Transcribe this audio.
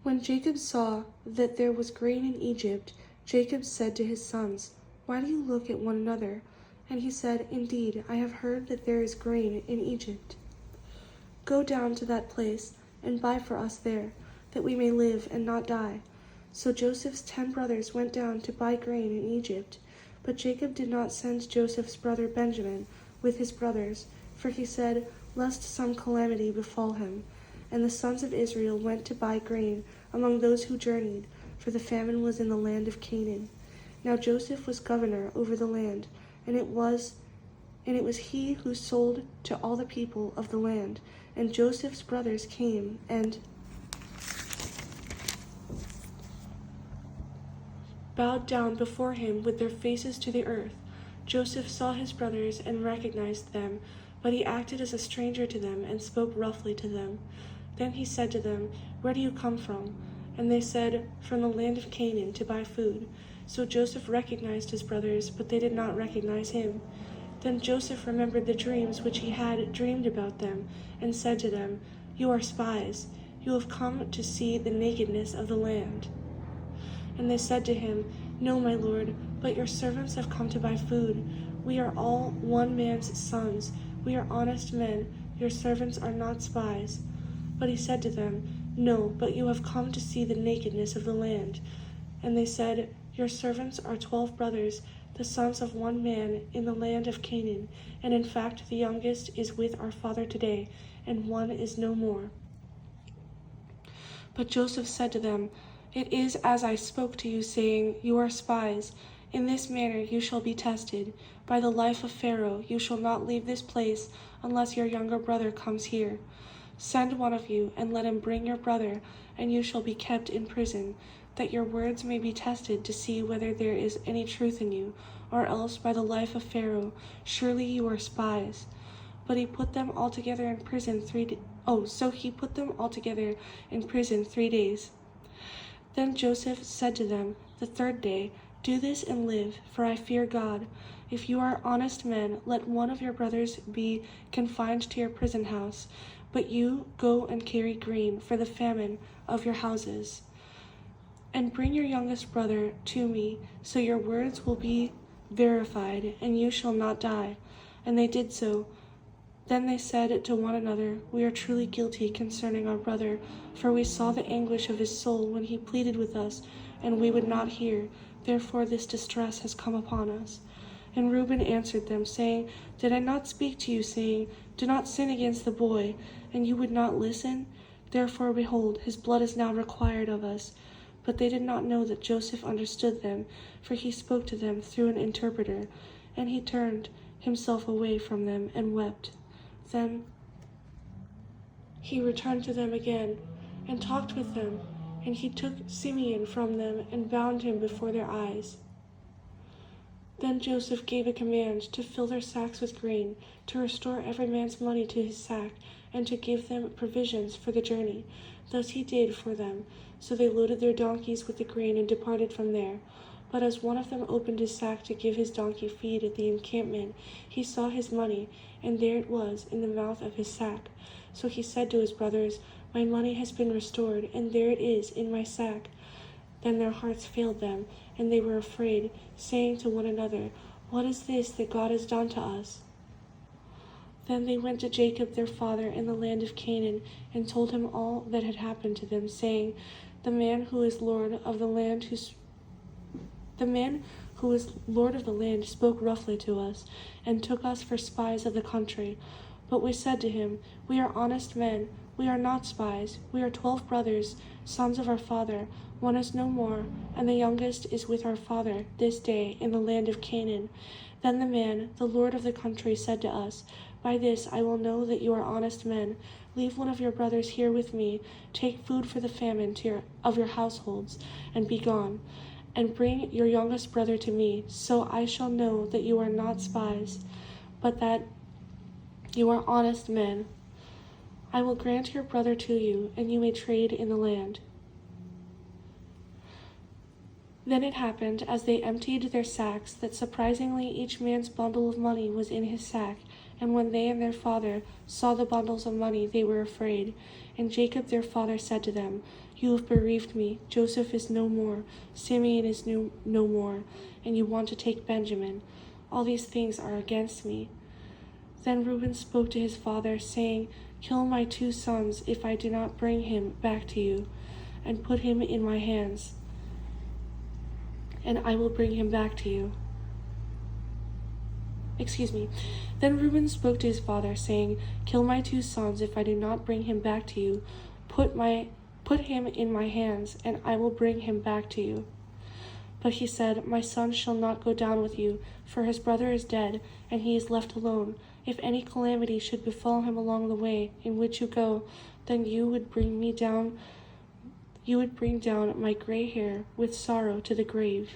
When Jacob saw that there was grain in Egypt, Jacob said to his sons, "Why do you look at one another?" And he said, "Indeed, I have heard that there is grain in Egypt. Go down to that place and buy for us there, that we may live and not die." So Joseph's 10 brothers went down to buy grain in Egypt. But Jacob did not send Joseph's brother Benjamin with his brothers, for he said, lest some calamity befall him. And the sons of Israel went to buy grain among those who journeyed, for the famine was in the land of Canaan. Now Joseph was governor over the land, and it was he who sold to all the people of the land. And Joseph's brothers came and bowed down before him with their faces to the earth. Joseph saw his brothers and recognized them, but he acted as a stranger to them and spoke roughly to them. Then he said to them, "Where do you come from?" And they said, "From the land of Canaan, to buy food." So Joseph recognized his brothers, but they did not recognize him. Then Joseph remembered the dreams which he had dreamed about them, and said to them, "You are spies. You have come to see the nakedness of the land." And they said to him, "No, my lord, but your servants have come to buy food. We are all one man's sons. We are honest men. Your servants are not spies." But he said to them, "No, but you have come to see the nakedness of the land." And they said, "Your servants are 12 brothers, the sons of one man in the land of Canaan, and in fact the youngest is with our father today, and one is no more." But Joseph said to them, "It is as I spoke to you, saying, 'You are spies.' In this manner you shall be tested. By the life of Pharaoh you shall not leave this place unless your younger brother comes here. Send one of you, and let him bring your brother, and you shall be kept in prison, that your words may be tested to see whether there is any truth in you, or else by the life of Pharaoh, surely you are spies." But he put them all together in prison 3 days. So he put them all together in prison 3 days. Then Joseph said to them the 3rd day, "Do this and live, for I fear God. If you are honest men, let one of your brothers be confined to your prison house, but you go and carry grain for the famine of your houses. And bring your youngest brother to me, so your words will be verified, and you shall not die." And they did so. Then they said to one another, "We are truly guilty concerning our brother, for we saw the anguish of his soul when he pleaded with us, and we would not hear. Therefore this distress has come upon us." And Reuben answered them, saying, "Did I not speak to you, saying, 'Do not sin against the boy,' and you would not listen? Therefore, behold, his blood is now required of us." But they did not know that Joseph understood them, for he spoke to them through an interpreter. And he turned himself away from them and wept. Then he returned to them again and talked with them, and he took Simeon from them and bound him before their eyes. Then Joseph gave a command to fill their sacks with grain, to restore every man's money to his sack, and to give them provisions for the journey. Thus he did for them. So they loaded their donkeys with the grain and departed from there. But as one of them opened his sack to give his donkey feed at the encampment, he saw his money, and there it was in the mouth of his sack. So he said to his brothers, "My money has been restored, and there it is in my sack." Then their hearts failed them, and they were afraid, saying to one another, "What is this that God has done to us?" Then they went to Jacob their father in the land of Canaan, and told him all that had happened to them, saying, The man who is Lord of the land spoke roughly to us, and took us for spies of the country. But we said to him, "We are honest men. We are not spies. We are 12 brothers, sons of our father. One is no more, and the youngest is with our father this day in the land of Canaan." Then the man, the lord of the country, said to us, "By this I will know that you are honest men. Leave one of your brothers here with me. Take food for the famine of your households, and be gone. And bring your youngest brother to me, so I shall know that you are not spies, but that you are honest men. I will grant your brother to you, and you may trade in the land." Then it happened, as they emptied their sacks, that surprisingly each man's bundle of money was in his sack, And when they and their father saw the bundles of money, they were afraid. And Jacob their father said to them, You have bereaved me. Joseph is no more. Simeon is no more. And you want to take Benjamin. All these things are against me. Then Reuben spoke to his father, saying, Kill my 2 sons if I do not bring him back to you, and put him in my hands, and I will bring him back to you. Then Reuben spoke to his father, saying, Kill my 2 sons if I do not bring him back to you. Put him in my hands, and I will bring him back to you. But he said, My son shall not go down with you, for his brother is dead, and he is left alone. If any calamity should befall him along the way in which you go, then you would bring down my gray hair with sorrow to the grave.